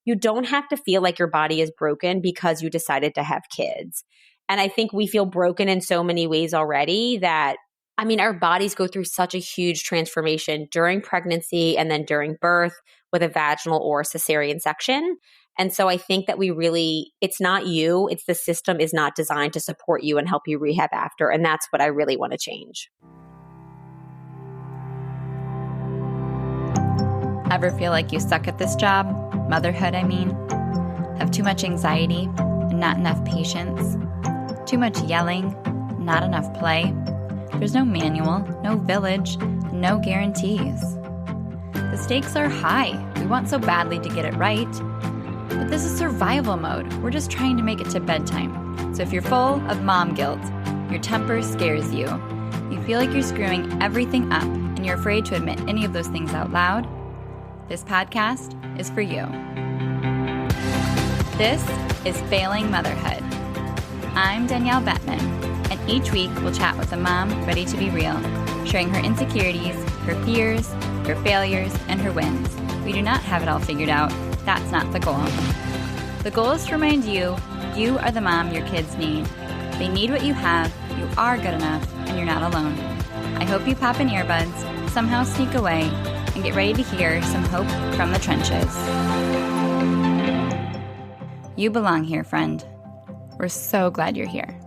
you don't have to feel like your body is broken because you decided to have kids. And I think we feel broken in so many ways already that, I mean, our bodies go through such a huge transformation during pregnancy and then during birth with a vaginal or cesarean section. And so I think that it's not you, it's the system is not designed to support you and help you rehab after. And that's what I really want to change. Ever feel like you suck at this job? Motherhood, I mean. Have too much anxiety and not enough patience? Too much yelling, not enough play? There's no manual, no village, no guarantees. The stakes are high. We want so badly to get it right. But this is survival mode. We're just trying to make it to bedtime. So if you're full of mom guilt, your temper scares you, you feel like you're screwing everything up, and you're afraid to admit any of those things out loud, this podcast is for you. This is Failing Motherhood. I'm Danielle Bettman, and each week we'll chat with a mom ready to be real, sharing her insecurities, her fears, her failures, and her wins. We do not have it all figured out. That's not the goal. The goal is to remind you, you are the mom your kids need. They need what you have, you are good enough, and you're not alone. I hope you pop in earbuds, somehow sneak away, and get ready to hear some hope from the trenches. You belong here, friend. We're so glad you're here.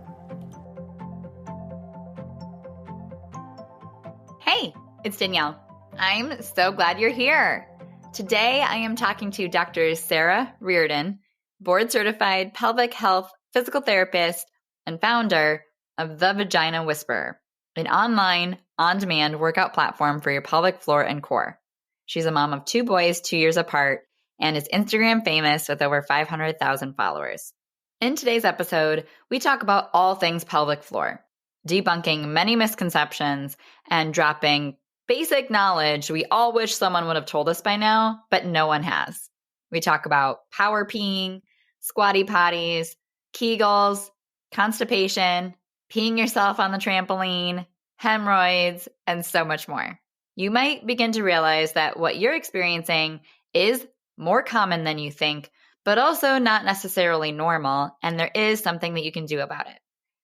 Hey, it's Danielle. I'm so glad you're here. Today, I am talking to Dr. Sara Reardon, board-certified pelvic health physical therapist and founder of The Vagina Whisperer, an online, on-demand workout platform for your pelvic floor and core. She's a mom of 2 boys 2 years apart and is Instagram famous with over 500,000 followers. In today's episode, we talk about all things pelvic floor, debunking many misconceptions and dropping basic knowledge we all wish someone would have told us by now, but no one has. We talk about power peeing, squatty potties, Kegels, constipation, peeing yourself on the trampoline, hemorrhoids, and so much more. You might begin to realize that what you're experiencing is more common than you think, but also not necessarily normal, and there is something that you can do about it.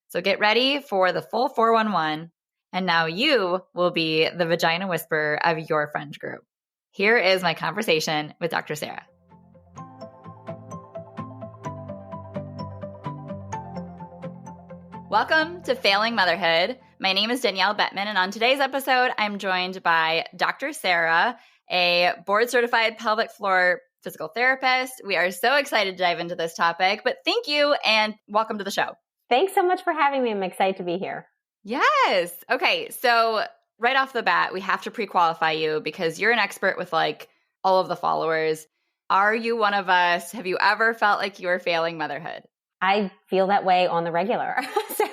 So get ready for the full 411, and now you will be the vagina whisperer of your friend group. Here is my conversation with Dr. Sara. Welcome to Failing Motherhood. My name is Danielle Bettman, and on today's episode, I'm joined by Dr. Sara, a board-certified pelvic floor physical therapist. We are so excited to dive into this topic, but thank you and welcome to the show. Thanks so much for having me. I'm excited to be here. Yes. Okay. So right off the bat, we have to pre-qualify you because you're an expert with like all of the followers. Are you one of us? Have you ever felt like you were failing motherhood? I feel that way on the regular. So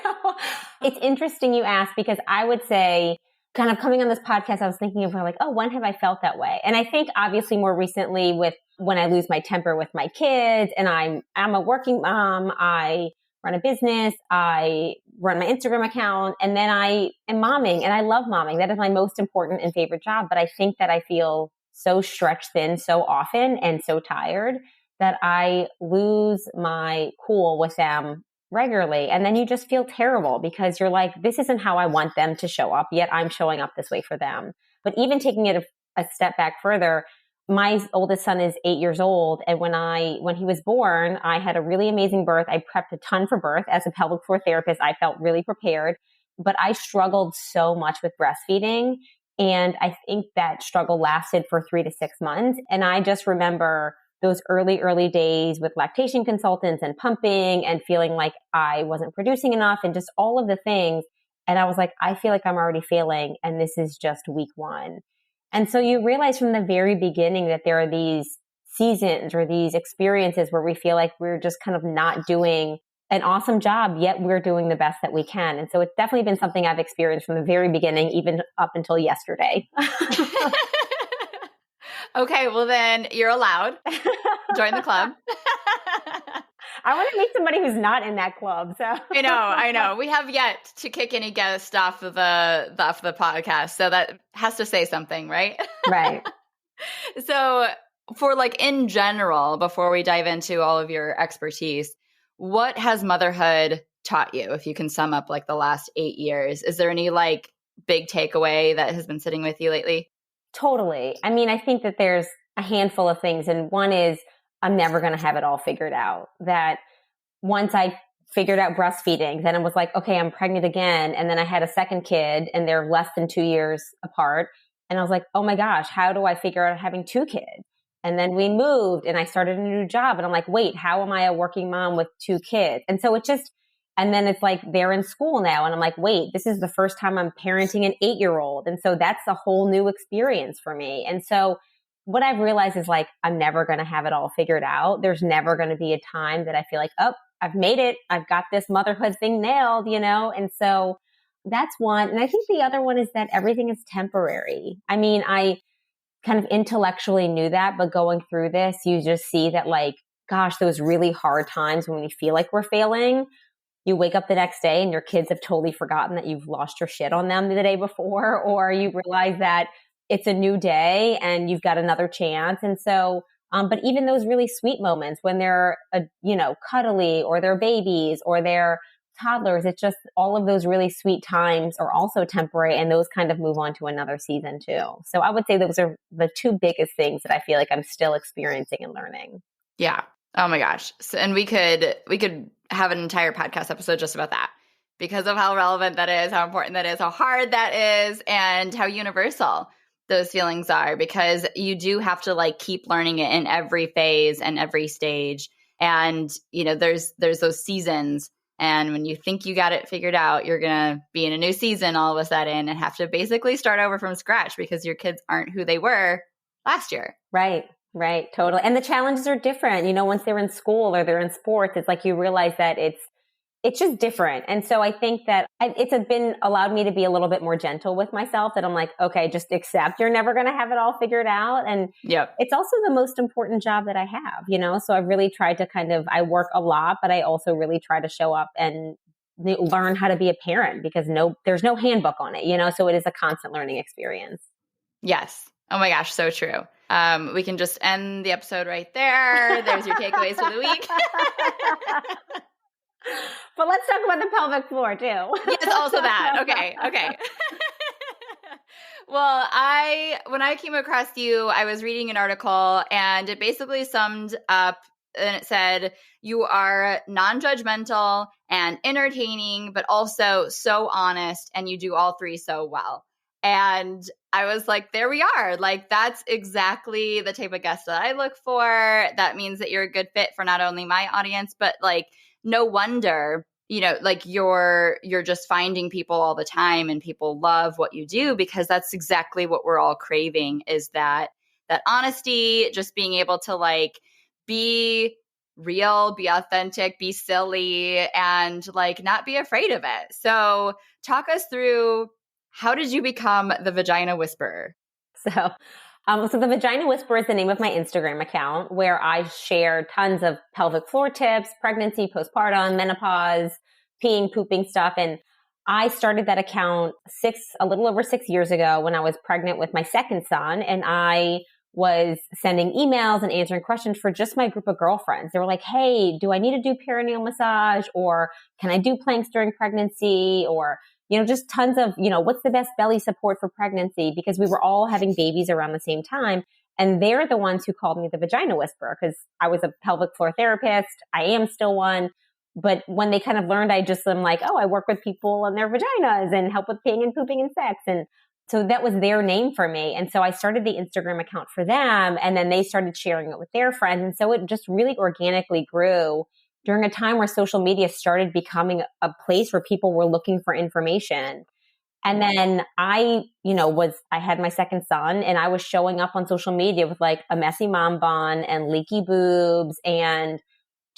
it's interesting you ask because I would say kind of coming on this podcast, I was thinking of like, oh, when have I felt that way? And I think obviously more recently with when I lose my temper with my kids and I'm a working mom, I run a business, I run my Instagram account, and then I am momming and I love momming. That is my most important and favorite job. But I think that I feel so stretched thin so often and so tired that I lose my cool with them regularly. And then you just feel terrible because you're like, this isn't how I want them to show up, yet I'm showing up this way for them. But even taking it a step back further, my oldest son is 8 years old. And when he was born, I had a really amazing birth. I prepped a ton for birth. As a pelvic floor therapist, I felt really prepared, but I struggled so much with breastfeeding. And I think that struggle lasted for 3 to 6 months. And I just remember those early days with lactation consultants and pumping and feeling like I wasn't producing enough and just all of the things. And I was like, I feel like I'm already failing. And this is just week 1. And so you realize from the very beginning that there are these seasons or these experiences where we feel like we're just kind of not doing an awesome job, yet we're doing the best that we can. And so it's definitely been something I've experienced from the very beginning, even up until yesterday. Okay, well then you're allowed. Join the club. I want to meet somebody who's not in that club. So I know. We have yet to kick any guest off of the podcast, so that has to say something, right? Right. So for like in general, before we dive into all of your expertise, what has motherhood taught you? If you can sum up like the last 8 years, is there any like big takeaway that has been sitting with you lately? Totally. I mean, I think that there's a handful of things. And one is I'm never going to have it all figured out. That once I figured out breastfeeding, then it was like, okay, I'm pregnant again. And then I had a second kid and they're less than 2 years apart. And I was like, oh my gosh, how do I figure out having 2 kids? And then we moved and I started a new job and I'm like, wait, how am I a working mom with 2 kids? And so it just, and then it's like they're in school now. And I'm like, wait, this is the first time I'm parenting an 8-year-old. And so that's a whole new experience for me. And so what I've realized is like, I'm never going to have it all figured out. There's never going to be a time that I feel like, oh, I've made it. I've got this motherhood thing nailed, you know? And so that's one. And I think the other one is that everything is temporary. I mean, I kind of intellectually knew that, but going through this, you just see that like, gosh, those really hard times when we feel like we're failing, you wake up the next day and your kids have totally forgotten that you've lost your shit on them the day before, or you realize that it's a new day and you've got another chance. And so, but even those really sweet moments when they're, cuddly or they're babies or they're toddlers, it's just all of those really sweet times are also temporary and those kind of move on to another season too. So I would say those are the 2 biggest things that I feel like I'm still experiencing and learning. Yeah. Oh my gosh. So, and we could have an entire podcast episode just about that because of how relevant that is, how important that is, how hard that is, and how universal those feelings are, because you do have to like keep learning it in every phase and every stage. And, there's those seasons. And when you think you got it figured out, you're going to be in a new season all of a sudden and have to basically start over from scratch because your kids aren't who they were last year. Right. Right. Totally. And the challenges are different. Once they're in school or they're in sports, it's like you realize that it's just different. And so I think that it's been allowed me to be a little bit more gentle with myself, that I'm like, okay, just accept you're never going to have it all figured out. And It's also the most important job that I have, so I've really tried to I work a lot, but I also really try to show up and learn how to be a parent because there's no handbook on it, so it is a constant learning experience. Yes. Oh my gosh. So true. We can just end the episode right there. There's your takeaways for the week. But let's talk about the pelvic floor too. Yes, also that. Okay. Well, when I came across you, I was reading an article and it basically summed up and it said, you are non-judgmental and entertaining, but also so honest, and you do all 3 so well. And I was like, there we are. Like, that's exactly the type of guest that I look for. That means that you're a good fit for not only my audience, but like, no wonder, like you're just finding people all the time and people love what you do, because that's exactly what we're all craving, is that honesty, just being able to like be real, be authentic, be silly, and like not be afraid of it. So talk us through, how did you become the Vagina Whisperer? So the Vagina Whisperer is the name of my Instagram account, where I share tons of pelvic floor tips, pregnancy, postpartum, menopause, peeing, pooping stuff. And I started that account a little over 6 years ago when I was pregnant with my second son. And I was sending emails and answering questions for just my group of girlfriends. They were like, hey, do I need to do perineal massage? Or can I do planks during pregnancy? Or just tons of, what's the best belly support for pregnancy? Because we were all having babies around the same time. And they're the ones who called me the Vagina Whisperer, because I was a pelvic floor therapist. I am still one. But when they kind of learned, I'm like, oh, I work with people and their vaginas and help with peeing and pooping and sex. And so that was their name for me. And so I started the Instagram account for them. And then they started sharing it with their friends. And so it just really organically grew during a time where social media started becoming a place where people were looking for information. And then I had my second son and I was showing up on social media with like a messy mom bun and leaky boobs and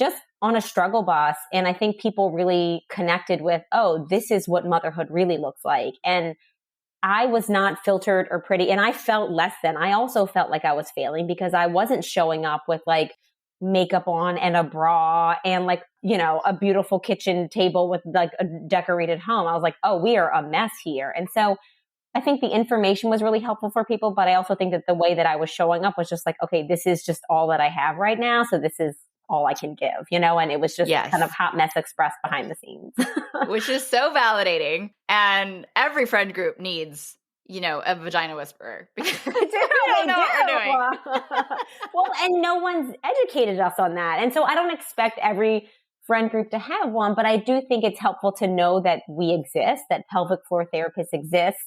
just on a struggle bus. And I think people really connected with, oh, this is what motherhood really looks like. And I was not filtered or pretty. And I felt less than. I also felt like I was failing because I wasn't showing up with like makeup on and a bra and like, a beautiful kitchen table with like a decorated home. I was like, oh, we are a mess here. And so I think the information was really helpful for people, but I also think that the way that I was showing up was just like, okay, this is just all that I have right now. So this is all I can give, and it was just kind of Yes. hot mess express behind the scenes. Which is so validating. And every friend group needs, a vagina whisperer. Because we don't know what we're doing. Well, and no one's educated us on that. And so I don't expect every friend group to have one, but I do think it's helpful to know that we exist, that pelvic floor therapists exist,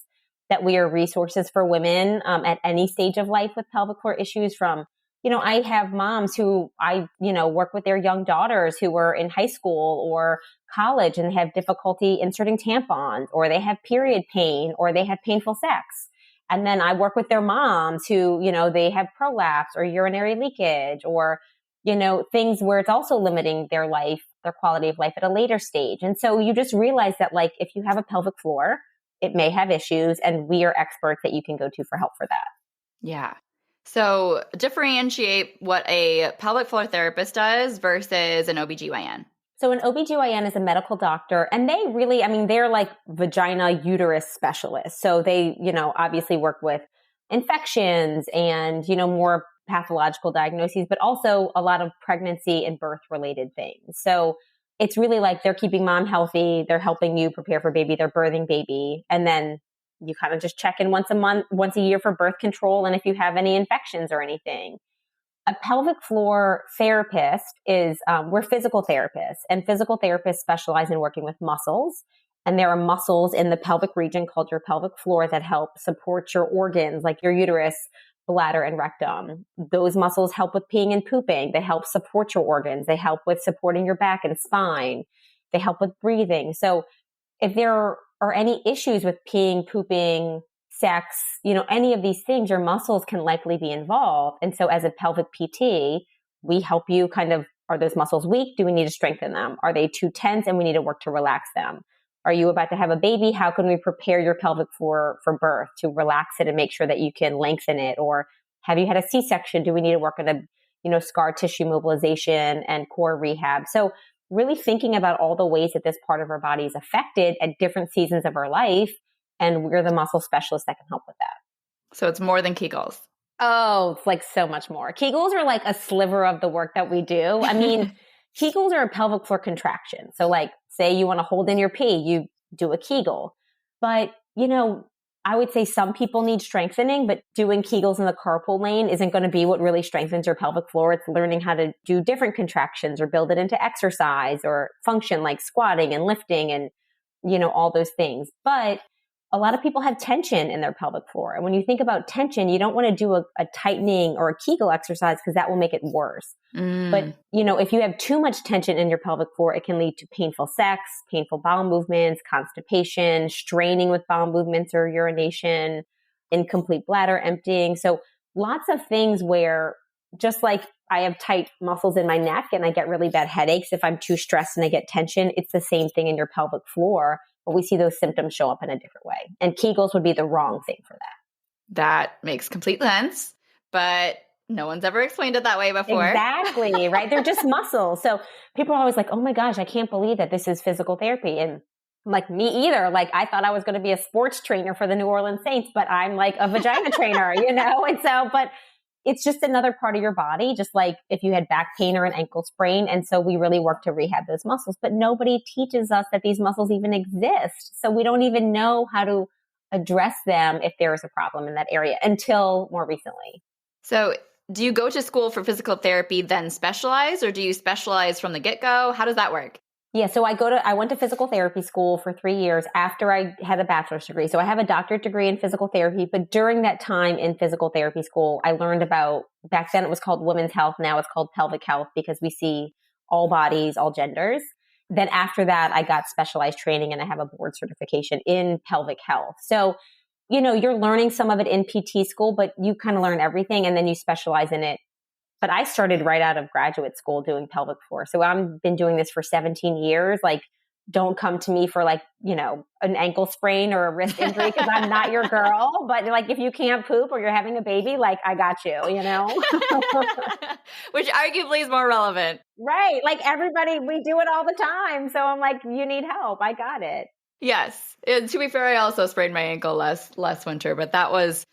that we are resources for women at any stage of life with pelvic floor issues. From, I have moms who I, work with their young daughters who are in high school or college and have difficulty inserting tampons, or they have period pain, or they have painful sex. And then I work with their moms who, they have prolapse or urinary leakage, or, things where it's also limiting their life, their quality of life at a later stage. And so you just realize that, like, if you have a pelvic floor, it may have issues, and we are experts that you can go to for help for that. Yeah. So differentiate what a pelvic floor therapist does versus an OBGYN. So an OBGYN is a medical doctor, and they really, they're like vagina uterus specialists. So they, obviously work with infections and, more pathological diagnoses, but also a lot of pregnancy and birth related things. So it's really like they're keeping mom healthy. They're helping you prepare for baby. They're birthing baby. And then you kind of just check in once a year for birth control. And if you have any infections or anything. A pelvic floor therapist is, we're physical therapists, and physical therapists specialize in working with muscles. And there are muscles in the pelvic region called your pelvic floor that help support your organs, like your uterus, bladder, and rectum. Those muscles help with peeing and pooping. They help support your organs. They help with supporting your back and spine. They help with breathing. So if there are any issues with peeing, pooping, sex, any of these things, your muscles can likely be involved. And so as a pelvic PT, we help you kind of, are those muscles weak? Do we need to strengthen them? Are they too tense and we need to work to relax them? Are you about to have a baby? How can we prepare your pelvic floor for birth to relax it and make sure that you can lengthen it? Or have you had a C-section? Do we need to work on a, scar tissue mobilization and core rehab? So really thinking about all the ways that this part of our body is affected at different seasons of our life. And we're the muscle specialists that can help with that. So it's more than Kegels. Oh, it's like so much more. Kegels are like a sliver of the work that we do. Kegels are a pelvic floor contraction. So like, say you want to hold in your pee, you do a Kegel. But, I would say some people need strengthening, but doing Kegels in the carpool lane isn't going to be what really strengthens your pelvic floor. It's learning how to do different contractions or build it into exercise or function like squatting and lifting and, all those things. But a lot of people have tension in their pelvic floor. And when you think about tension, you don't want to do a tightening or a Kegel exercise because that will make it worse. But, if you have too much tension in your pelvic floor, it can lead to painful sex, painful bowel movements, constipation, straining with bowel movements or urination, incomplete bladder emptying. So lots of things where, just like I have tight muscles in my neck and I get really bad headaches if I'm too stressed and I get tension, it's the same thing in your pelvic floor. But we see those symptoms show up in a different way. And Kegels would be the wrong thing for that. That makes complete sense. But no one's ever explained it that way before. Exactly, right? They're just muscles. So people are always like, oh my gosh, I can't believe that this is physical therapy. And I'm like, me either. Like, I thought I was going to be a sports trainer for the New Orleans Saints, but I'm like a vagina trainer, And so, but it's just another part of your body, just like if you had back pain or an ankle sprain. And so we really work to rehab those muscles, but nobody teaches us that these muscles even exist. So we don't even know how to address them if there is a problem in that area until more recently. So do you go to school for physical therapy, then specialize, or do you specialize from the get-go? How does that work? Yeah, so I went to physical therapy school for 3 years after I had a bachelor's degree. So I have a doctorate degree in physical therapy, but during that time in physical therapy school, I learned about, back then it was called women's health, now it's called pelvic health because we see all bodies, all genders. Then after that, I got specialized training and I have a board certification in pelvic health. So, you're learning some of it in PT school, but you kind of learn everything and then you specialize in it. But I started right out of graduate school doing pelvic floor. So I've been doing this for 17 years. Like, don't come to me for an ankle sprain or a wrist injury because I'm not your girl. But like, if you can't poop or you're having a baby, like I got you, Which arguably is more relevant. Right. Like everybody, we do it all the time. So I'm like, you need help. I got it. Yes. And to be fair, I also sprained my ankle last winter, but that was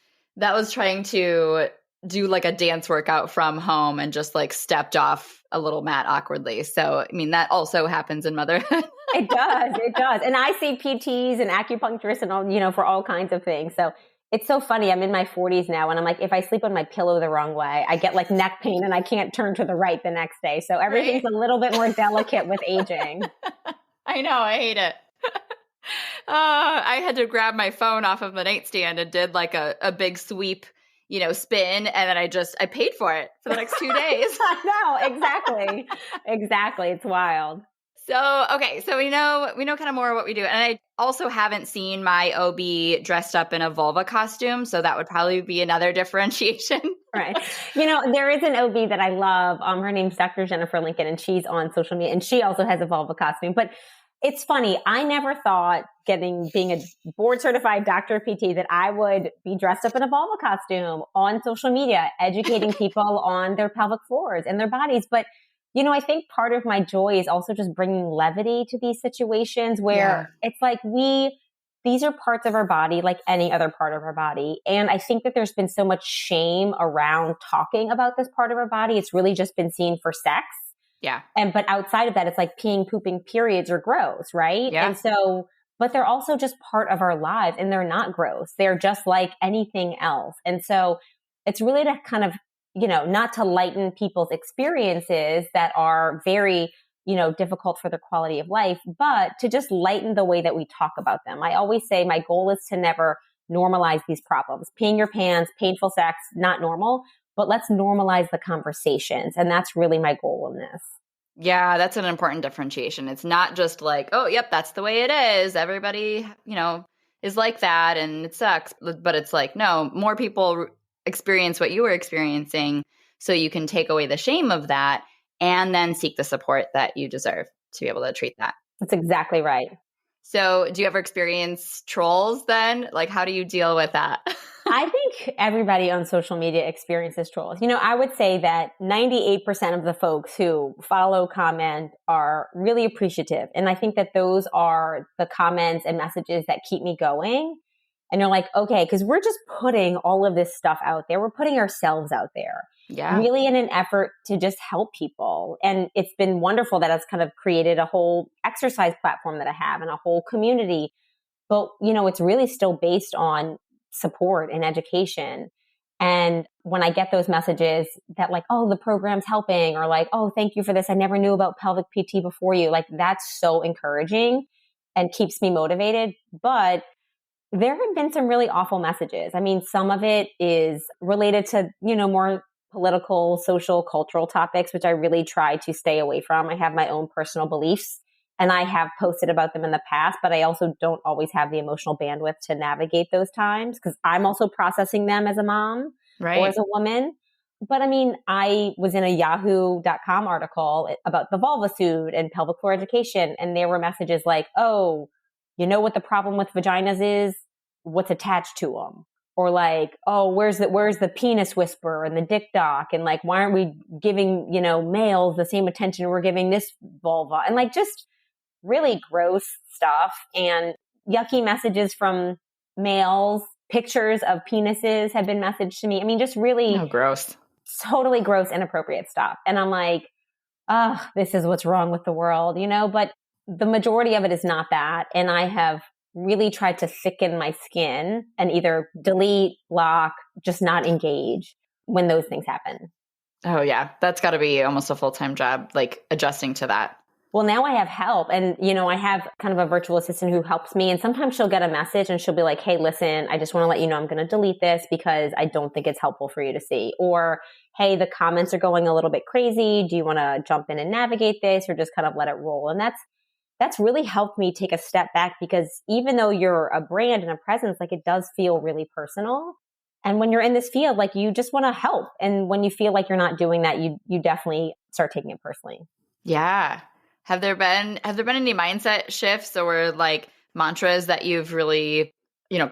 trying to do like a dance workout from home and just like stepped off a little mat awkwardly. So, I mean, that also happens in motherhood. It does. It does. And I see PTs and acupuncturists and all, for all kinds of things. So it's so funny. I'm in my 40s now and I'm like, if I sleep on my pillow the wrong way, I get like neck pain and I can't turn to the right the next day. So everything's Right? a little bit more delicate with aging. I know. I hate it. I had to grab my phone off of the nightstand and did like a big sweep, spin. And then I paid for it for the next 2 days. I know. Exactly. Exactly. It's wild. So, okay. So we know kind of more what we do. And I also haven't seen my OB dressed up in a vulva costume. So that would probably be another differentiation. Right. There is an OB that I love. Her name's Dr. Jennifer Lincoln, and she's on social media, and she also has a vulva costume. But it's funny. I never thought being a board certified doctor of PT that I would be dressed up in a vulva costume on social media, educating people on their pelvic floors and their bodies. But I think part of my joy is also just bringing levity to these situations where it's like these are parts of our body like any other part of our body. And I think that there's been so much shame around talking about this part of our body. It's really just been seen for sex. Yeah. But outside of that, it's like peeing, pooping, periods are gross, right? Yeah. And so, but they're also just part of our lives and they're not gross. They're just like anything else. And so it's really to kind of, not to lighten people's experiences that are very, difficult for their quality of life, but to just lighten the way that we talk about them. I always say my goal is to never normalize these problems. Peeing your pants, painful sex, not normal, but let's normalize the conversations. And that's really my goal in this. Yeah, that's an important differentiation. It's not just like, oh, yep, that's the way it is. Everybody, is like that and it sucks. But it's like, no, more people experience what you were experiencing so you can take away the shame of that and then seek the support that you deserve to be able to treat that. That's exactly right. So do you ever experience trolls then? Like, how do you deal with that? I think everybody on social media experiences trolls. I would say that 98% of the folks who follow, comment are really appreciative. And I think that those are the comments and messages that keep me going. And you're like, okay, because we're just putting all of this stuff out there. We're putting ourselves out there. Yeah. Really in an effort to just help people. And it's been wonderful that it's kind of created a whole exercise platform that I have and a whole community. But, it's really still based on support and education. And when I get those messages that like, oh, the program's helping, or like, oh, thank you for this. I never knew about pelvic PT before you. Like, that's so encouraging and keeps me motivated. But there have been some really awful messages. I mean, some of it is related to, more political, social, cultural topics, which I really try to stay away from. I have my own personal beliefs and I have posted about them in the past, but I also don't always have the emotional bandwidth to navigate those times because I'm also processing them as a mom or as a woman. But I mean, I was in a yahoo.com article about the vulva suit and pelvic floor education. And there were messages like, oh, you know what the problem with vaginas is? What's attached to them? Or like, oh, where's the penis whisperer and the dick doc? And like, why aren't we giving, males the same attention we're giving this vulva? And like, just really gross stuff and yucky messages from males. Pictures of penises have been messaged to me. I mean, just really gross, totally gross, inappropriate stuff. And I'm like, oh, this is what's wrong with the world, but the majority of it is not that. And I have really tried to thicken my skin and either delete, block, just not engage when those things happen. Oh yeah. That's gotta be almost a full-time job, like adjusting to that. Well, now I have help and, I have kind of a virtual assistant who helps me. And sometimes she'll get a message and she'll be like, hey, listen, I just want to let you know I'm going to delete this because I don't think it's helpful for you to see. Or, hey, the comments are going a little bit crazy. Do you want to jump in and navigate this or just kind of let it roll? And that's really helped me take a step back because even though you're a brand and a presence, like it does feel really personal. And when you're in this field, like you just want to help. And when you feel like you're not doing that, you definitely start taking it personally. Yeah. Have there been any mindset shifts or like mantras that you've really,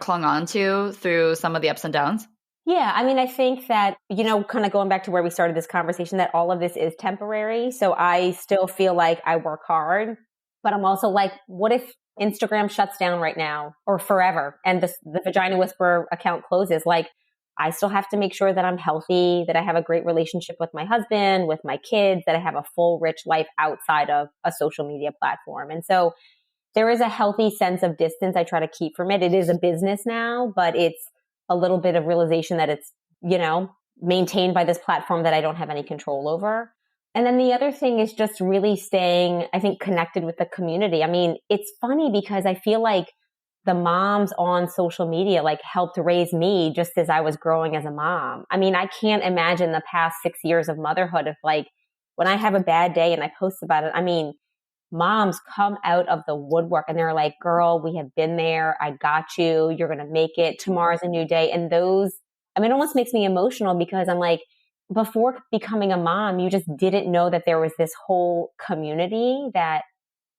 clung on to through some of the ups and downs? Yeah. I mean, I think that, kind of going back to where we started this conversation, that all of this is temporary. So I still feel like I work hard, but I'm also like, what if Instagram shuts down right now or forever and the Vagina Whisperer account closes, like I still have to make sure that I'm healthy, that I have a great relationship with my husband, with my kids, that I have a full, rich life outside of a social media platform. And so there is a healthy sense of distance I try to keep from it. It is a business now, but it's a little bit of realization that it's, maintained by this platform that I don't have any control over. And then the other thing is just really staying, I think, connected with the community. I mean, it's funny because I feel like the moms on social media like helped raise me just as I was growing as a mom. I mean, I can't imagine the past 6 years of motherhood if like when I have a bad day and I post about it, I mean, moms come out of the woodwork and they're like, girl, we have been there. I got you. You're going to make it. Tomorrow's a new day. And it almost makes me emotional because I'm like, before becoming a mom, you just didn't know that there was this whole community that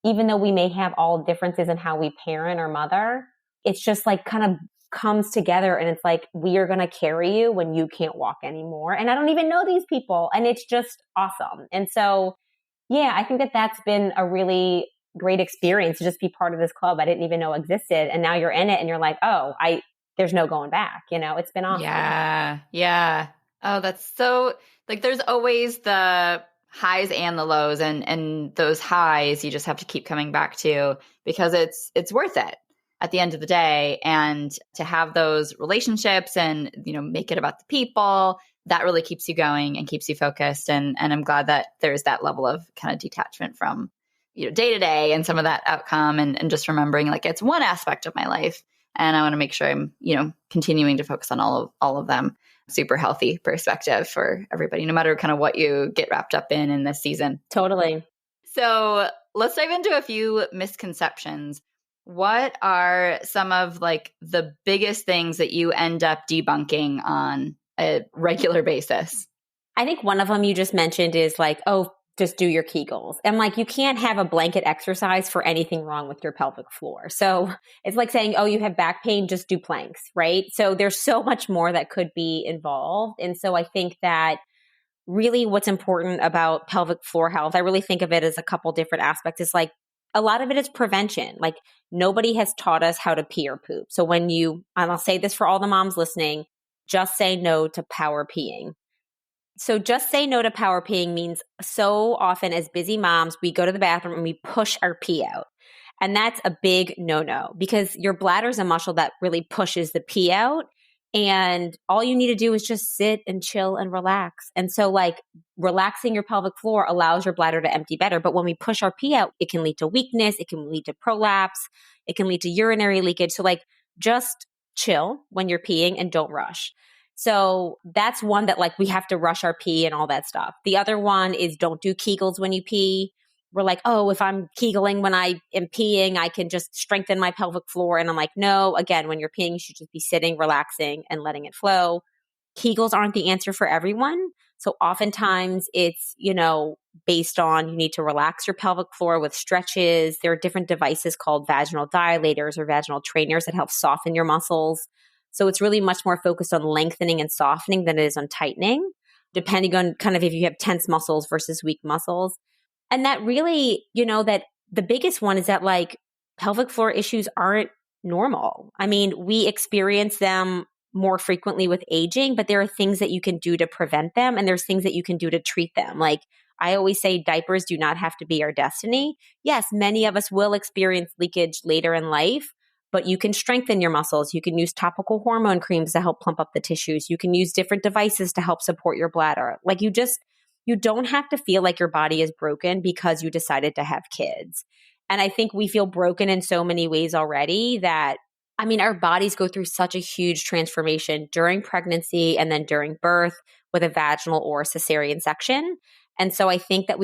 even though we may have all differences in how we parent or mother, it's just like kind of comes together and it's like, we are going to carry you when you can't walk anymore. And I don't even know these people. And it's just awesome. And so, yeah, I think that that's been a really great experience to just be part of this club I didn't even know existed. And now you're in it and you're like, oh, there's no going back. It's been awesome. Yeah. Yeah. Oh, that's so like, there's always the highs and the lows, and those highs you just have to keep coming back to because it's worth it at the end of the day. And to have those relationships and, make it about the people, that really keeps you going and keeps you focused. And I'm glad that there's that level of kind of detachment from, day to day and some of that outcome and just remembering like it's one aspect of my life. And I want to make sure I'm, continuing to focus on all of them. Super healthy perspective for everybody, no matter kind of what you get wrapped up in this season. Totally. So let's dive into a few misconceptions. What are some of like the biggest things that you end up debunking on a regular basis? I think one of them you just mentioned is like, oh, just do your Kegels. And like, you can't have a blanket exercise for anything wrong with your pelvic floor. So it's like saying, oh, you have back pain, just do planks, right? So there's so much more that could be involved. And so I think that really what's important about pelvic floor health, I really think of it as a couple different aspects. It's like, a lot of it is prevention. Like nobody has taught us how to pee or poop. So and I'll say this for all the moms listening, just say no to power peeing. So just say no to power peeing means so often as busy moms, we go to the bathroom and we push our pee out. And that's a big no-no because your bladder is a muscle that really pushes the pee out. And all you need to do is just sit and chill and relax. And so like relaxing your pelvic floor allows your bladder to empty better. But when we push our pee out, it can lead to weakness. It can lead to prolapse. It can lead to urinary leakage. So like just chill when you're peeing and don't rush. So that's one that like we have to rush our pee and all that stuff. The other one is don't do Kegels when you pee. We're like, oh, if I'm Kegeling when I am peeing, I can just strengthen my pelvic floor. And I'm like, no, again, when you're peeing, you should just be sitting, relaxing and letting it flow. Kegels aren't the answer for everyone. So oftentimes it's, based on you need to relax your pelvic floor with stretches. There are different devices called vaginal dilators or vaginal trainers that help soften your muscles. So it's really much more focused on lengthening and softening than it is on tightening, depending on kind of if you have tense muscles versus weak muscles. And that really, that the biggest one is that like pelvic floor issues aren't normal. I mean, we experience them more frequently with aging, but there are things that you can do to prevent them. And there's things that you can do to treat them. Like I always say, diapers do not have to be our destiny. Yes, many of us will experience leakage later in life, but you can strengthen your muscles. You can use topical hormone creams to help plump up the tissues. You can use different devices to help support your bladder. Like you don't have to feel like your body is broken because you decided to have kids. And I think we feel broken in so many ways already that, I mean, our bodies go through such a huge transformation during pregnancy and then during birth with a vaginal or cesarean section. And so I think that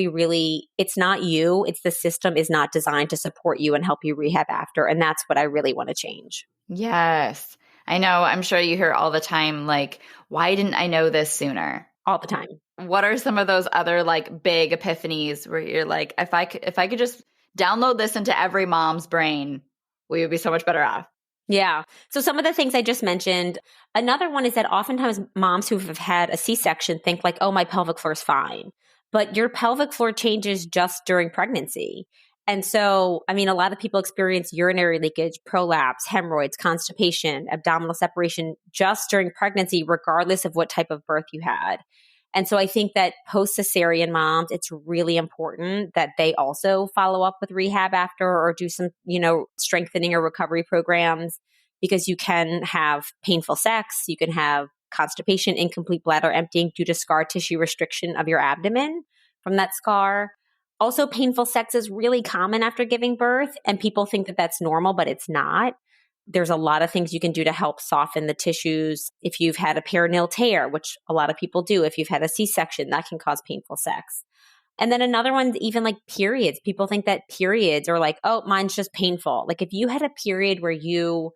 it's not you, it's the system is not designed to support you and help you rehab after. And that's what I really want to change. Yes. I know. I'm sure you hear all the time, like, why didn't I know this sooner? All the time. What are some of those other like big epiphanies where you're like, if I could just download this into every mom's brain, we would be so much better off? Yeah. So some of the things I just mentioned, another one is that oftentimes moms who have had a C-section think like, oh, my pelvic floor is fine. But your pelvic floor changes just during pregnancy. And so, I mean, a lot of people experience urinary leakage, prolapse, hemorrhoids, constipation, abdominal separation just during pregnancy, regardless of what type of birth you had. And so I think that post-cesarean moms, it's really important that they also follow up with rehab after or do some, strengthening or recovery programs, because you can have painful sex, you can have constipation, incomplete bladder emptying due to scar tissue restriction of your abdomen from that scar. Also, painful sex is really common after giving birth, and people think that that's normal, but it's not. There's a lot of things you can do to help soften the tissues. If you've had a perineal tear, which a lot of people do, if you've had a C-section, that can cause painful sex. And then another one's even like periods. People think that periods are like, oh, mine's just painful. Like if you had a period where you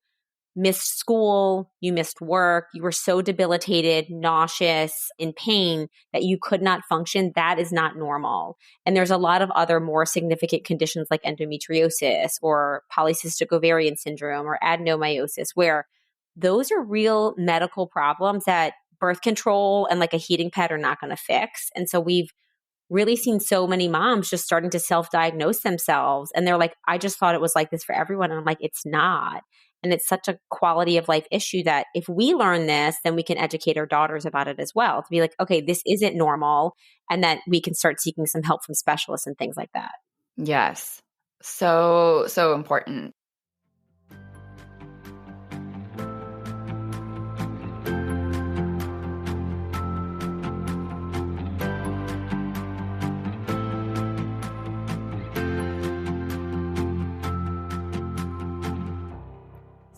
missed school, you missed work, you were so debilitated, nauseous, in pain that you could not function, that is not normal. And there's a lot of other more significant conditions like endometriosis or polycystic ovarian syndrome or adenomyosis, where those are real medical problems that birth control and like a heating pad are not going to fix. And so we've really seen so many moms just starting to self-diagnose themselves. And they're like, I just thought it was like this for everyone. And I'm like, it's not. And it's such a quality of life issue that if we learn this, then we can educate our daughters about it as well, to be like, okay, this isn't normal. And that we can start seeking some help from specialists and things like that. Yes. So, so important.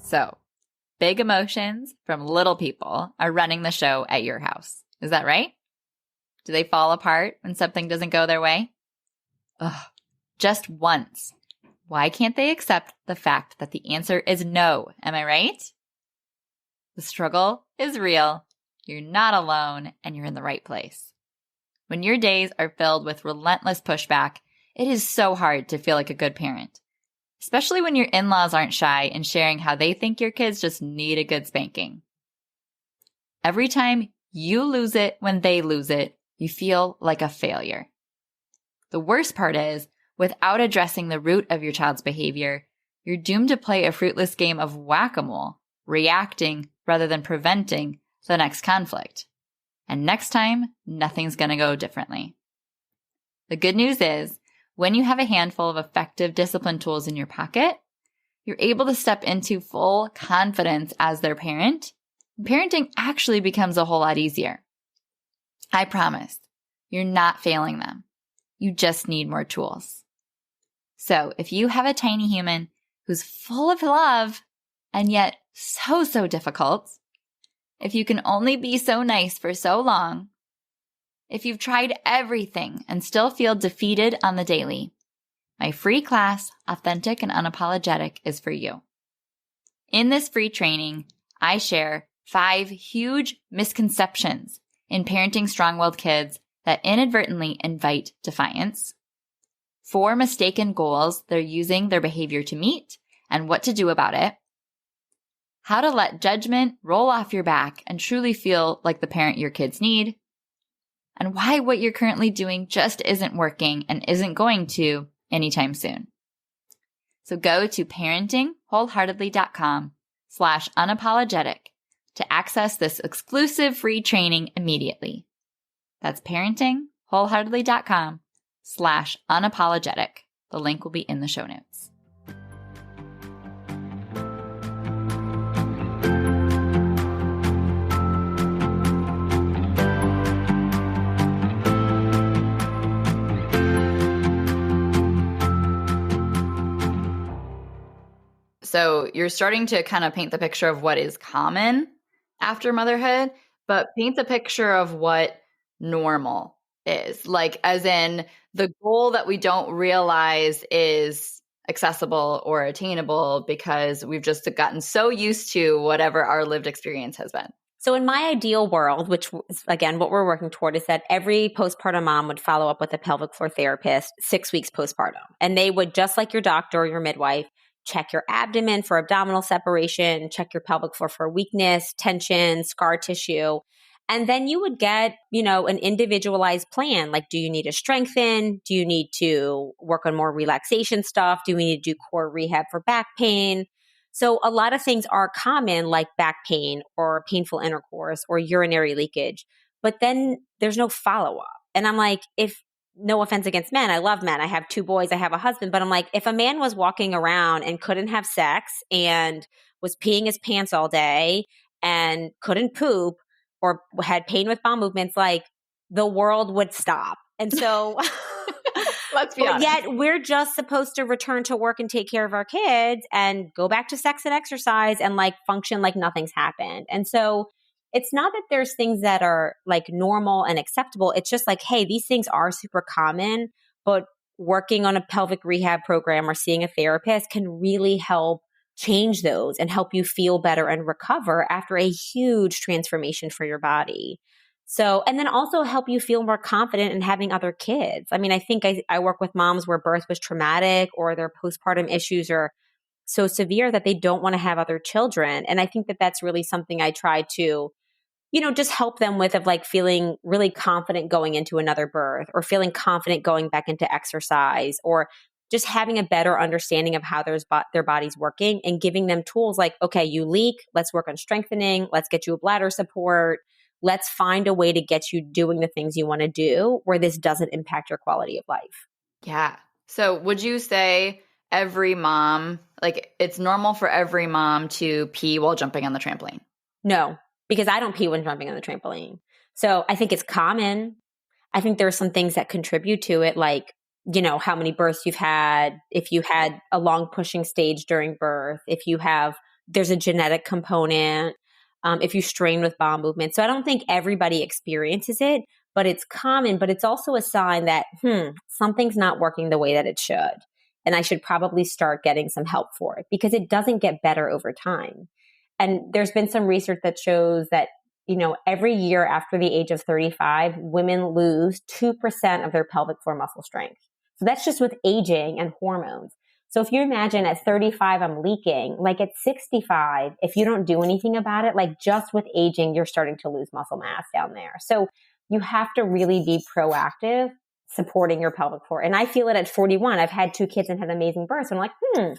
So, big emotions from little people are running the show at your house. Is that right? Do they fall apart when something doesn't go their way? Ugh, just once. Why can't they accept the fact that the answer is no? Am I right? The struggle is real. You're not alone, and you're in the right place. When your days are filled with relentless pushback, it is so hard to feel like a good parent. Especially when your in-laws aren't shy in sharing how they think your kids just need a good spanking. Every time you lose it when they lose it, you feel like a failure. The worst part is, without addressing the root of your child's behavior, you're doomed to play a fruitless game of whack-a-mole, reacting rather than preventing the next conflict. And next time, nothing's going to go differently. The good news is, when you have a handful of effective discipline tools in your pocket, you're able to step into full confidence as their parent. Parenting actually becomes a whole lot easier. I promise, you're not failing them. You just need more tools. So if you have a tiny human who's full of love and yet so difficult, if you can only be so nice for so long, if you've tried everything and still feel defeated on the daily, my free class, Authentic and Unapologetic, is for you. In this free training, I share 5 huge misconceptions in parenting strong-willed kids that inadvertently invite defiance, 4 mistaken goals they're using their behavior to meet and what to do about it, how to let judgment roll off your back and truly feel like the parent your kids need, and why what you're currently doing just isn't working and isn't going to anytime soon. So go to parentingwholeheartedly.com/unapologetic to access this exclusive free training immediately. That's parentingwholeheartedly.com/unapologetic. The link will be in the show notes. So you're starting to kind of paint the picture of what is common after motherhood, but paint the picture of what normal is. Like, as in the goal that we don't realize is accessible or attainable because we've just gotten so used to whatever our lived experience has been. So in my ideal world, which is, again, what we're working toward, is that every postpartum mom would follow up with a pelvic floor therapist 6 weeks postpartum. And they would, just like your doctor or your midwife, check your abdomen for abdominal separation, check your pelvic floor for weakness, tension, scar tissue. And then you would get, an individualized plan. Like, do you need to strengthen? Do you need to work on more relaxation stuff? Do we need to do core rehab for back pain? So a lot of things are common, like back pain or painful intercourse or urinary leakage, but then there's no follow-up. And I'm like, no offense against men, I love men. I have 2 boys, I have a husband, but I'm like, if a man was walking around and couldn't have sex and was peeing his pants all day and couldn't poop or had pain with bowel movements, like the world would stop. And so let's be honest. Yet we're just supposed to return to work and take care of our kids and go back to sex and exercise and like function like nothing's happened. And so it's not that there's things that are like normal and acceptable. It's just like, hey, these things are super common, but working on a pelvic rehab program or seeing a therapist can really help change those and help you feel better and recover after a huge transformation for your body. So, and then also help you feel more confident in having other kids. I mean, I think I work with moms where birth was traumatic or their postpartum issues are so severe that they don't want to have other children. And I think that that's really something I try to, just help them with, of like feeling really confident going into another birth or feeling confident going back into exercise or just having a better understanding of how their body's working and giving them tools like, okay, you leak, let's work on strengthening, let's get you a bladder support. Let's find a way to get you doing the things you want to do where this doesn't impact your quality of life. Yeah. So would you say every mom, like it's normal for every mom to pee while jumping on the trampoline? No, because I don't pee when jumping on the trampoline. So I think it's common. I think there are some things that contribute to it, like, how many births you've had, if you had a long pushing stage during birth, there's a genetic component. If you strain with bowel movement. So I don't think everybody experiences it, but it's common, but it's also a sign that, something's not working the way that it should. And I should probably start getting some help for it because it doesn't get better over time. And there's been some research that shows that, every year after the age of 35, women lose 2% of their pelvic floor muscle strength. So that's just with aging and hormones. So if you imagine at 35, I'm leaking, like at 65, if you don't do anything about it, like just with aging, you're starting to lose muscle mass down there. So you have to really be proactive supporting your pelvic floor. And I feel it at 41. I've had 2 kids and had amazing births. And I'm like,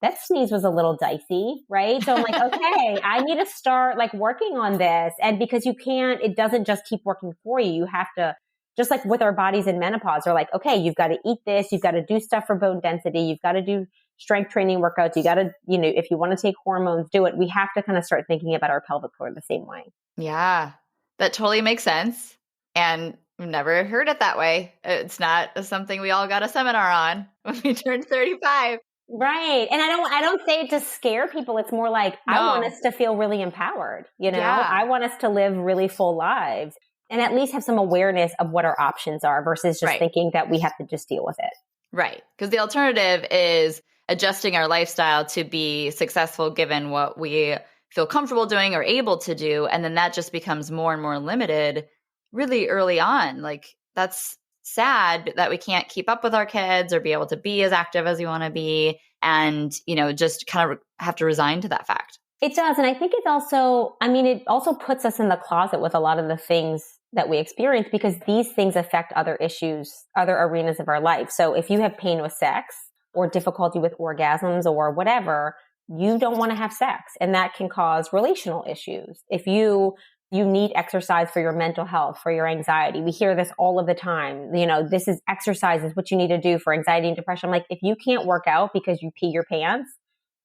that sneeze was a little dicey, right? So I'm like, okay, I need to start like working on this. And because it doesn't just keep working for you. You have to, just like with our bodies in menopause, they're like, okay, you've got to eat this. You've got to do stuff for bone density. You've got to do strength training workouts. You got to, if you want to take hormones, do it. We have to kind of start thinking about our pelvic floor the same way. Yeah, that totally makes sense. And I've never heard it that way. It's not something we all got a seminar on when we turned 35. Right. And I don't say it to scare people. It's more like, I want us to feel really empowered. Yeah. I want us to live really full lives and at least have some awareness of what our options are versus just thinking that we have to just deal with it. Right. Because the alternative is adjusting our lifestyle to be successful given what we feel comfortable doing or able to do. And then that just becomes more and more limited really early on. Like that's sad that we can't keep up with our kids or be able to be as active as we want to be and, just kind of have to resign to that fact. It does. And I think it also puts us in the closet with a lot of the things that we experience because these things affect other issues, other arenas of our life. So if you have pain with sex or difficulty with orgasms or whatever, you don't want to have sex. And that can cause relational issues. If you need exercise for your mental health, for your anxiety. We hear this all of the time. This is exercise is what you need to do for anxiety and depression. I'm like, if you can't work out because you pee your pants,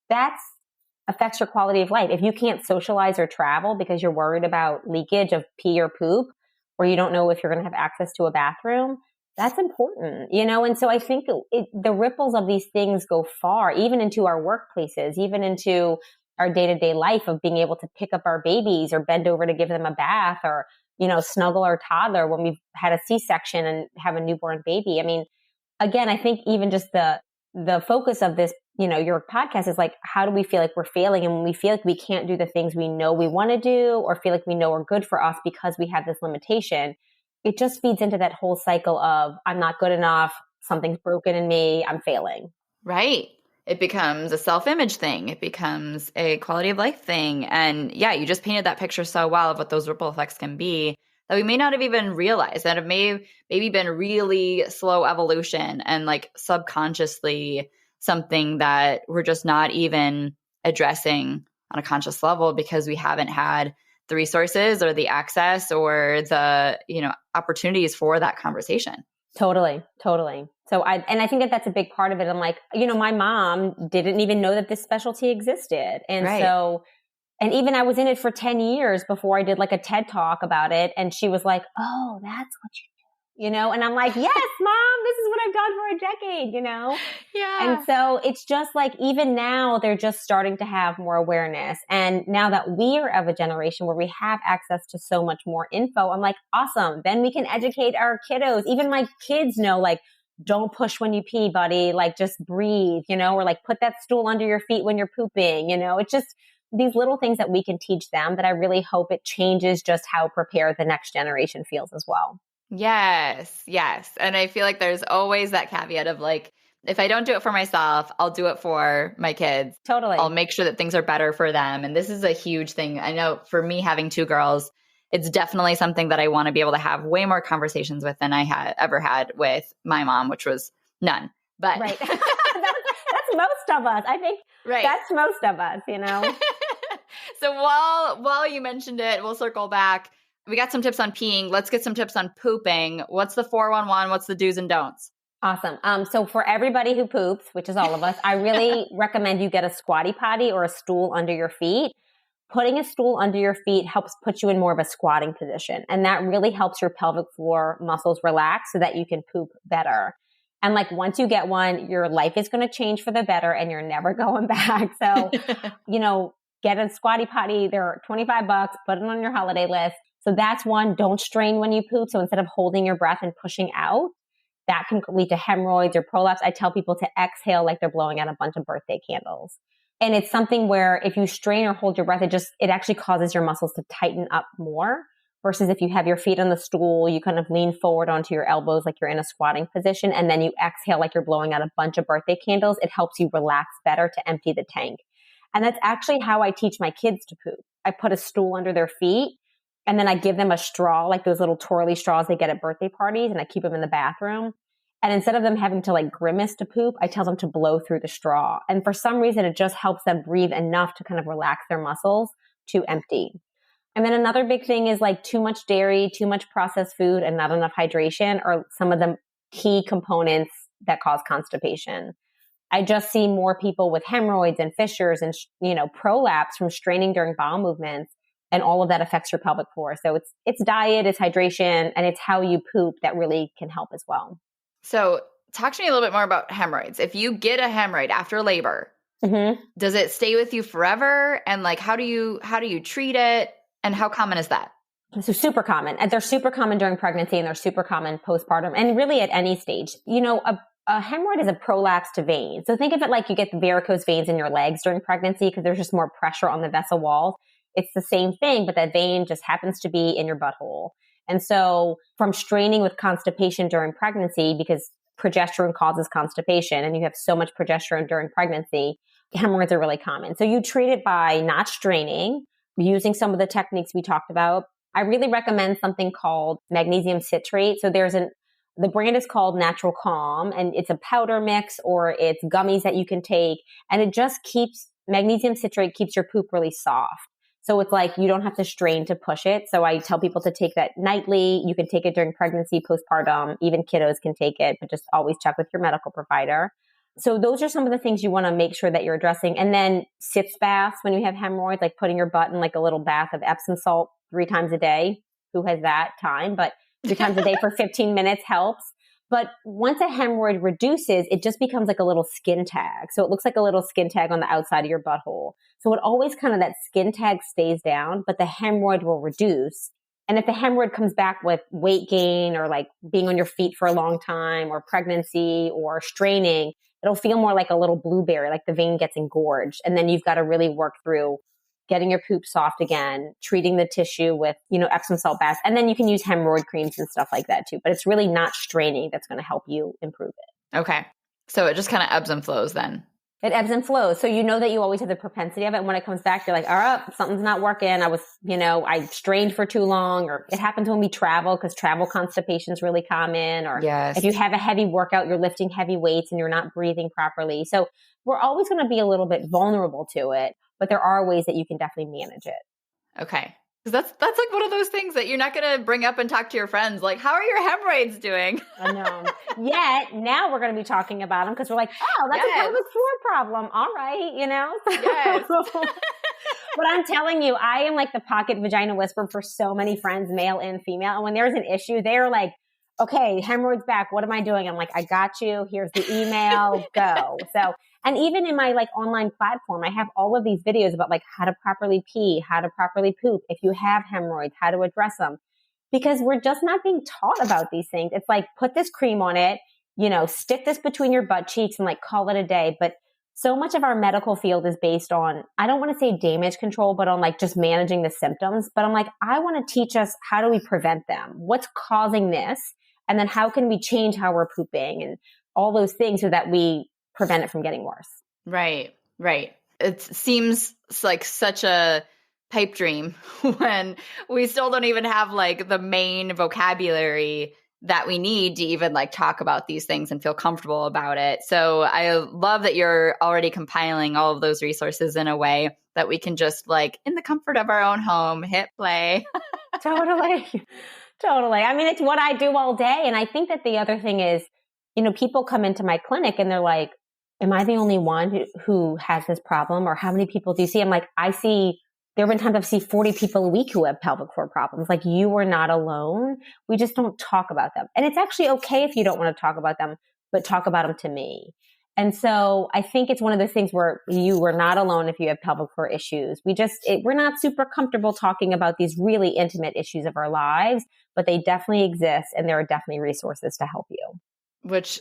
that affects your quality of life. If you can't socialize or travel because you're worried about leakage of pee or poop, or you don't know if you're going to have access to a bathroom, that's important, And so I think the ripples of these things go far, even into our workplaces, even into our day-to-day life of being able to pick up our babies or bend over to give them a bath or, snuggle our toddler when we've had a C-section and have a newborn baby. I mean, again, I think even just the focus of this, your podcast is like, how do we feel like we're failing? And when we feel like we can't do the things we know we want to do or feel like we know are good for us because we have this limitation, it just feeds into that whole cycle of I'm not good enough. Something's broken in me. I'm failing. Right. It becomes a self-image thing. It becomes a quality of life thing. And yeah, you just painted that picture so well of what those ripple effects can be that we may not have even realized, that it may maybe been really slow evolution and like subconsciously something that we're just not even addressing on a conscious level because we haven't had the resources or the access or the, opportunities for that conversation. Totally. So I think that that's a big part of it. I'm like, my mom didn't even know that this specialty existed. And Right. so, and even I was in it for 10 years before I did like a TED talk about it. And she was like, oh, that's what and I'm like, yes, mom, this is what I've done for a decade, Yeah. And so it's just like, even now they're just starting to have more awareness. And now that we are of a generation where we have access to so much more info, I'm like, awesome. Then we can educate our kiddos. Even my kids know, like, don't push when you pee, buddy. Like, just breathe, or like put that stool under your feet when you're pooping, It's just these little things that we can teach them that I really hope it changes just how prepared the next generation feels as well. Yes. And I feel like there's always that caveat of like, if I don't do it for myself, I'll do it for my kids. Totally. I'll make sure that things are better for them. And this is a huge thing. I know for me, having two girls, it's definitely something that I want to be able to have way more conversations with than I had ever had with my mom, which was none. But right. That's most of us. I think that's most of us, So while you mentioned it, we'll circle back. We got some tips on peeing. Let's get some tips on pooping. What's the 411? What's the do's and don'ts? Awesome. So for everybody who poops, which is all of us, I really recommend you get a squatty potty or a stool under your feet. Putting a stool under your feet helps put you in more of a squatting position. And that really helps your pelvic floor muscles relax so that you can poop better. And like, once you get one, your life is going to change for the better and you're never going back. So, get a squatty potty. They're $25, put it on your holiday list. So that's one. Don't strain when you poop. So instead of holding your breath and pushing out, that can lead to hemorrhoids or prolapse. I tell people to exhale like they're blowing out a bunch of birthday candles. And it's something where if you strain or hold your breath, it actually causes your muscles to tighten up more versus if you have your feet on the stool, you kind of lean forward onto your elbows like you're in a squatting position. And then you exhale like you're blowing out a bunch of birthday candles. It helps you relax better to empty the tank. And that's actually how I teach my kids to poop. I put a stool under their feet and then I give them a straw, like those little twirly straws they get at birthday parties, and I keep them in the bathroom. And instead of them having to like grimace to poop, I tell them to blow through the straw. And for some reason, it just helps them breathe enough to kind of relax their muscles to empty. And then another big thing is like too much dairy, too much processed food, and not enough hydration are some of the key components that cause constipation. I just see more people with hemorrhoids and fissures and, prolapse from straining during bowel movements. And all of that affects your pelvic floor. So it's diet, it's hydration, and it's how you poop that really can help as well. So talk to me a little bit more about hemorrhoids. If you get a hemorrhoid after labor, does it stay with you forever? And like, how do you treat it? And how common is that? So super common. And they're super common during pregnancy and they're super common postpartum and really at any stage. A hemorrhoid is a prolapse to vein. So think of it like you get the varicose veins in your legs during pregnancy because there's just more pressure on the vessel walls. It's the same thing, but that vein just happens to be in your butthole. And so from straining with constipation during pregnancy, because progesterone causes constipation and you have so much progesterone during pregnancy, hemorrhoids are really common. So you treat it by not straining, using some of the techniques we talked about. I really recommend something called magnesium citrate. So the brand is called Natural Calm, and it's a powder mix or it's gummies that you can take. And it just magnesium citrate keeps your poop really soft. So it's like you don't have to strain to push it. So I tell people to take that nightly. You can take it during pregnancy, postpartum. Even kiddos can take it, but just always check with your medical provider. So those are some of the things you want to make sure that you're addressing. And then sitz baths when you have hemorrhoids, like putting your butt in like a little bath of Epsom salt 3 times a day. Who has that time? But 3 times a day for 15 minutes helps. But once a hemorrhoid reduces, it just becomes like a little skin tag. So it looks like a little skin tag on the outside of your butthole. So it always kind of that skin tag stays down, but the hemorrhoid will reduce. And if the hemorrhoid comes back with weight gain or like being on your feet for a long time or pregnancy or straining, it'll feel more like a little blueberry, like the vein gets engorged. And then you've got to really work through getting your poop soft again, treating the tissue with, Epsom salt baths. And then you can use hemorrhoid creams and stuff like that too. But it's really not straining that's going to help you improve it. Okay. So it just kind of ebbs and flows then. It ebbs and flows. So you know that you always have the propensity of it. And when it comes back, you're like, all right, something's not working. I strained for too long, or it happens when we travel because travel constipation is really common. Or if you have a heavy workout, you're lifting heavy weights and you're not breathing properly. So we're always going to be a little bit vulnerable to it, but there are ways that you can definitely manage it. Okay. Because that's like one of those things that you're not going to bring up and talk to your friends. Like, how are your hemorrhoids doing? I know. Yet now we're going to be talking about them because we're like, oh, that's a pelvic floor problem. All right, Yes. But I'm telling you, I am like the pocket vagina whisperer for so many friends, male and female. And when there's an issue, they're like, okay, hemorrhoids back. What am I doing? I'm like, I got you. Here's the email. Go. So, and even in my like online platform, I have all of these videos about like how to properly pee, how to properly poop. If you have hemorrhoids, how to address them, because we're just not being taught about these things. It's like, put this cream on it, stick this between your butt cheeks and like call it a day. But so much of our medical field is based on, I don't want to say damage control, but on like just managing the symptoms. But I'm like, I want to teach us, how do we prevent them? What's causing this? And then how can we change how we're pooping and all those things so that we prevent it from getting worse? Right. It seems like such a pipe dream when we still don't even have like the main vocabulary that we need to even like talk about these things and feel comfortable about it. So I love that you're already compiling all of those resources in a way that we can just like in the comfort of our own home, hit play. Totally. I mean, it's what I do all day. And I think that the other thing is, people come into my clinic and they're like, am I the only one who has this problem? Or how many people do you see? I'm like, there have been times I've seen 40 people a week who have pelvic floor problems. Like, you are not alone. We just don't talk about them. And it's actually okay if you don't want to talk about them, but talk about them to me. And so I think it's one of those things where you are not alone if you have pelvic floor issues. We're not super comfortable talking about these really intimate issues of our lives, but they definitely exist. And there are definitely resources to help you. Which,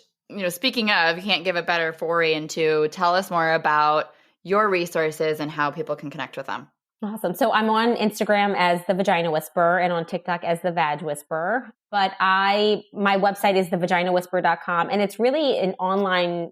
speaking of, you can't give a better foray into, tell us more about your resources and how people can connect with them. Awesome. So I'm on Instagram as the Vagina Whisperer and on TikTok as the Vag Whisperer. But my website is thevaginawhisperer.com, and it's really an online,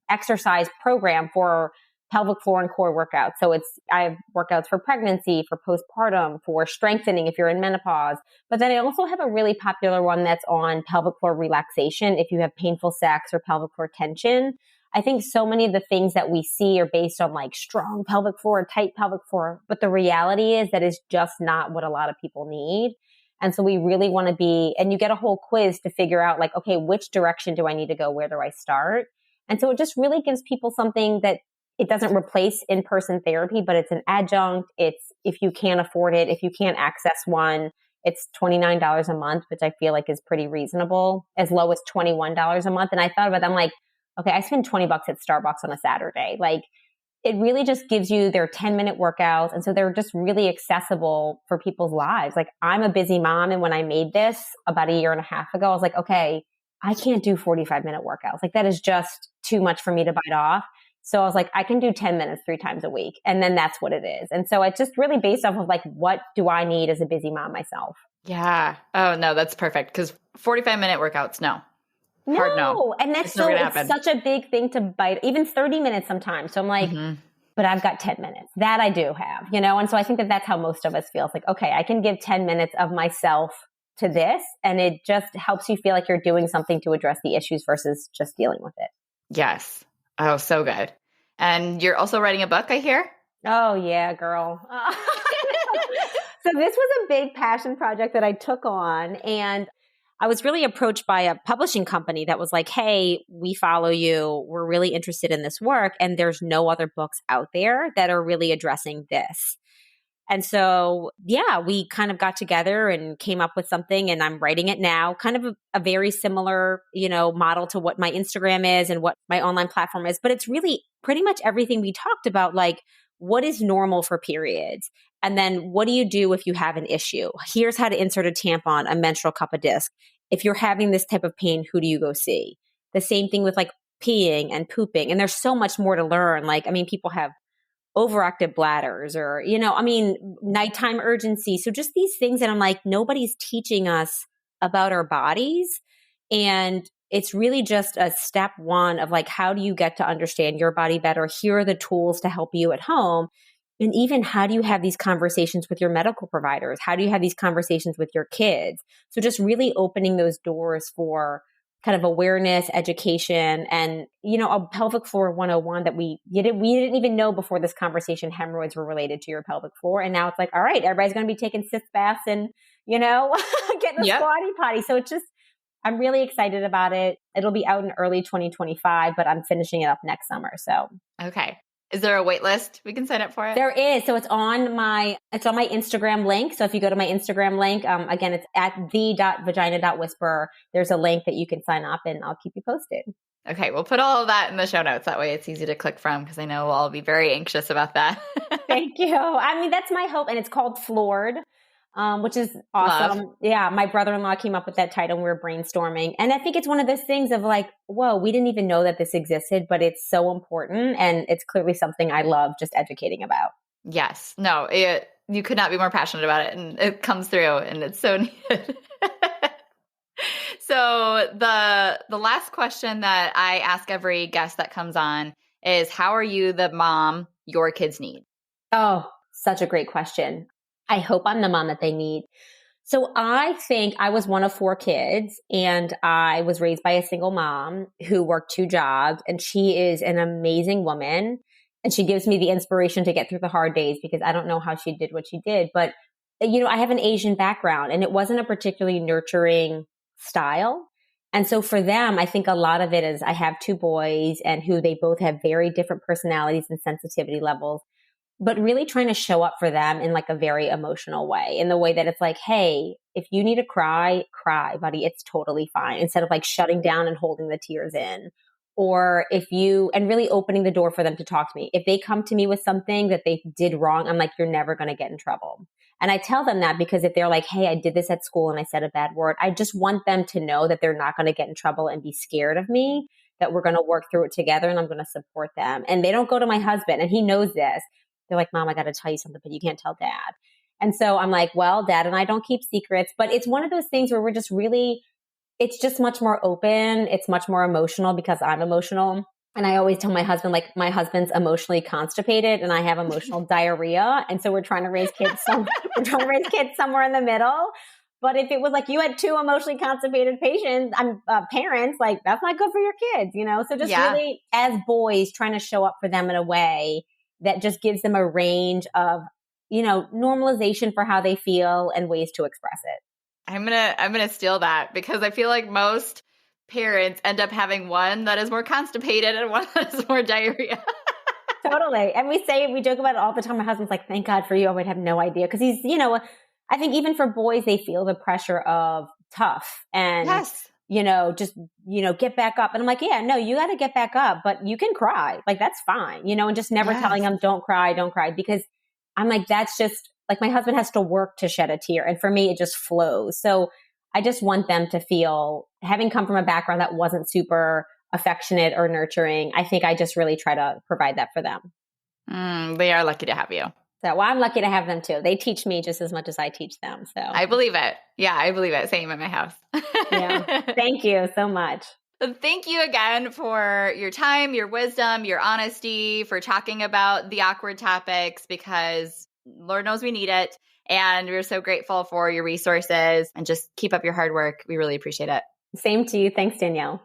exercise program for pelvic floor and core workouts. So I have workouts for pregnancy, for postpartum, for strengthening if you're in menopause. But then I also have a really popular one that's on pelvic floor relaxation if you have painful sex or pelvic floor tension. I think so many of the things that we see are based on like strong pelvic floor, tight pelvic floor. But the reality is that is just not what a lot of people need. And so we really want to and you get a whole quiz to figure out like, okay, which direction do I need to go? Where do I start? And so it just really gives people something that it doesn't replace in-person therapy, but it's an adjunct. It's, if you can't afford it, if you can't access one, it's $29 a month, which I feel like is pretty reasonable, as low as $21 a month. And I thought about that, I'm like, okay, I spend $20 at Starbucks on a Saturday. Like, it really just gives you their 10-minute workouts. And so they're just really accessible for people's lives. Like, I'm a busy mom. And when I made this about a year and a half ago, I was like, okay, I can't do 45-minute workouts. Like, that is just too much for me to bite off. So I was like, I can do 10 minutes 3 times a week. And then that's what it is. And so it's just really based off of like, what do I need as a busy mom myself? Yeah. Oh, no, that's perfect. Because 45-minute workouts, no. Hard no. And that's it's such a big thing to bite, even 30 minutes sometimes. So I'm like, but I've got 10 minutes. That I do have, And so I think that that's how most of us feel. It's like, okay, I can give 10 minutes of myself to this. And it just helps you feel like you're doing something to address the issues versus just dealing with it. Yes. Oh, so good. And you're also writing a book, I hear? Oh, yeah, girl. So this was a big passion project that I took on. And I was really approached by a publishing company that was like, hey, we follow you. We're really interested in this work. And there's no other books out there that are really addressing this. And so, yeah, we kind of got together and came up with something, and I'm writing it now, kind of a very similar, model to what my Instagram is and what my online platform is. But it's really pretty much everything we talked about, like what is normal for periods? And then what do you do if you have an issue? Here's how to insert a tampon, a menstrual cup, a disc. If you're having this type of pain, who do you go see? The same thing with like peeing and pooping. And there's so much more to learn. Like, people have overactive bladders or, nighttime urgency. So just these things that I'm like, nobody's teaching us about our bodies. And it's really just a step one of like, how do you get to understand your body better? Here are the tools to help you at home. And even how do you have these conversations with your medical providers? How do you have these conversations with your kids? So just really opening those doors for kind of awareness, education, and, a pelvic floor 101 that we didn't even know before this conversation hemorrhoids were related to your pelvic floor. And now it's like, all right, everybody's going to be taking sitz baths and, getting a squatty potty. So it's just, I'm really excited about it. It'll be out in early 2025, but I'm finishing it up next summer. So. Okay. Is there a wait list we can sign up for it? There is. So it's on my Instagram link. So if you go to my Instagram link, again, it's at the.vagina.whisper. There's a link that you can sign up and I'll keep you posted. Okay. We'll put all of that in the show notes. That way it's easy to click from because I know we'll all be very anxious about that. Thank you. I mean, that's my hope. And it's called Floored. Which is awesome. Love. Yeah. My brother-in-law came up with that title and we were brainstorming. And I think it's one of those things of like, whoa, we didn't even know that this existed, but it's so important. And it's clearly something I love just educating about. Yes. No, you could not be more passionate about it. And it comes through and it's so needed. So the last question that I ask every guest that comes on is, how are you the mom your kids need? Oh, such a great question. I hope I'm the mom that they need. So I think I was one of 4 kids and I was raised by a single mom who worked 2 jobs, and she is an amazing woman and she gives me the inspiration to get through the hard days because I don't know how she did what she did. But, I have an Asian background and it wasn't a particularly nurturing style. And so for them, I think a lot of it is I have 2 boys and who they both have very different personalities and sensitivity levels, but really trying to show up for them in like a very emotional way, in the way that it's like, hey, if you need to cry, buddy, it's totally fine. Instead of like shutting down and holding the tears in. Or and really opening the door for them to talk to me. If they come to me with something that they did wrong, I'm like, you're never going to get in trouble. And I tell them that because if they're like, hey, I did this at school and I said a bad word, I just want them to know that they're not going to get in trouble and be scared of me, that we're going to work through it together and I'm going to support them. And they don't go to my husband, and he knows this. They're like, Mom, I got to tell you something, but you can't tell Dad. And so I'm like, well, Dad and I don't keep secrets, but it's one of those things where we're just really, it's just much more open. It's much more emotional because I'm emotional. And I always tell my husband, like, my husband's emotionally constipated and I have emotional diarrhea. And so we're trying to raise kids somewhere in the middle. But if it was like you had 2 emotionally constipated parents, like that's not good for your kids, So just really as boys trying to show up for them in a way that just gives them a range of, normalization for how they feel and ways to express it. I'm gonna steal that because I feel like most parents end up having one that is more constipated and one that is more diarrhea. Totally. And we joke about it all the time. My husband's like, thank God for you. I would have no idea. Because he's, I think even for boys, they feel the pressure of tough and, get back up. And I'm like, yeah, no, you got to get back up, but you can cry. Like, that's fine, and just never telling them, don't cry, because I'm like, that's just like my husband has to work to shed a tear. And for me, it just flows. So I just want them to feel, having come from a background that wasn't super affectionate or nurturing, I think I just really try to provide that for them. They are lucky to have you. So, I'm lucky to have them too. They teach me just as much as I teach them. So I believe it. Yeah, I believe it. Same at my house. Yeah. Thank you so much. Thank you again for your time, your wisdom, your honesty, for talking about the awkward topics, because Lord knows we need it. And we're so grateful for your resources, and just keep up your hard work. We really appreciate it. Same to you. Thanks, Danielle.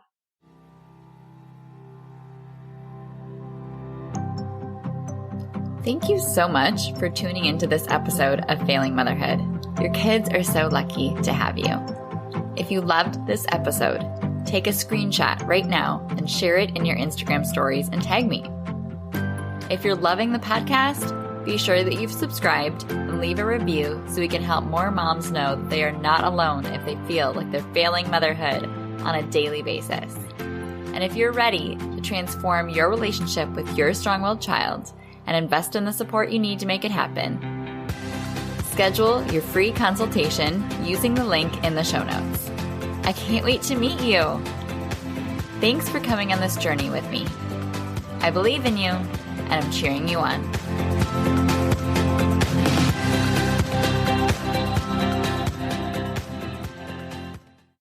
Thank you so much for tuning into this episode of Failing Motherhood. Your kids are so lucky to have you. If you loved this episode, take a screenshot right now and share it in your Instagram stories and tag me. If you're loving the podcast, be sure that you've subscribed and leave a review so we can help more moms know that they are not alone if they feel like they're failing motherhood on a daily basis. And if you're ready to transform your relationship with your strong-willed child and invest in the support you need to make it happen, schedule your free consultation using the link in the show notes. I can't wait to meet you. Thanks for coming on this journey with me. I believe in you, and I'm cheering you on.